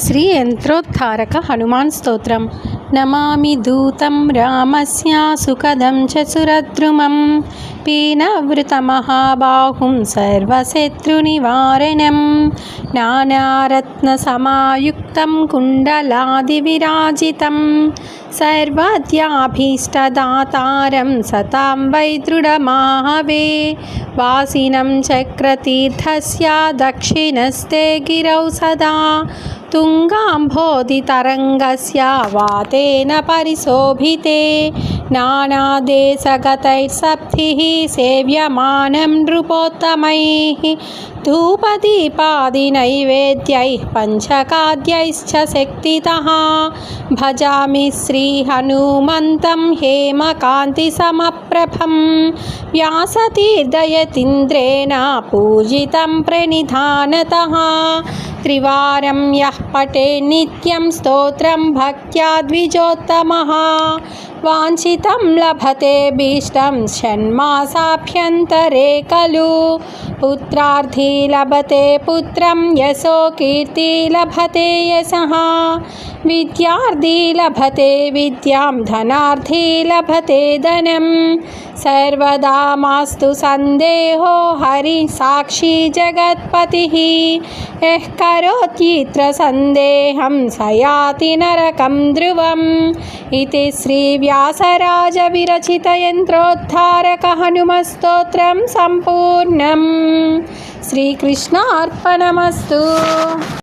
శ్రీ యంత్రోద్ధారక హనుమాన్ స్తోత్రం. నమామి దూతం రామస్య సుఖదం చ సురద్రుమం పీనవృతమహాబాహుం సర్వశత్రునివారణం నానారత్నసమాయుక్తం కుండలాదివిరాజితం సర్వాద్యాభీష్టదాతారం సతాం వైదృఢమాహవే వాసినం చక్రతీర్థస్య దక్షిణస్తే గిరౌ సదా తుంగాంబోధితరంగస్య వాతేన పరిశోభితే నానాదేశగతైర్సప్తిః సేవ్యమానం నృపోత్తమైః ధూపదీపాదినైవేద్యైః పంచకాద్యైశ్చ శక్తితః భజామి శ్రీహనుమంతం హేమకాంతిసమప్రభం వ్యాసతీర్థయతీంద్రేణ పూజితం ప్రణిధానతః త్రివారం యః పఠేత్ నిత్యం స్తోత్రం భక్త్యా ద్విజోత్తమః వాంఛితం లభతే భీష్టం షణ్మాసాభ్యంతరే ఖలు పుత్రార్థీ లభతే పుత్రం యశో కీర్తి లభతే యశః విద్యార్థీ లభతే విద్యాం ధనార్థీ లభతే ధనం సర్వదా మాస్తు సందేహో హరి సాక్షి జగత్పతిః యః కరోత్యత్ర సందేహం స యాతి నరకం ధ్రువం ఇతి శ్రీ వ్యాసరాజ విరచిత యంత్రోద్ధారక హనుమస్తోత్రం సంపూర్ణం. శ్రీకృష్ణ అర్పణమస్తు.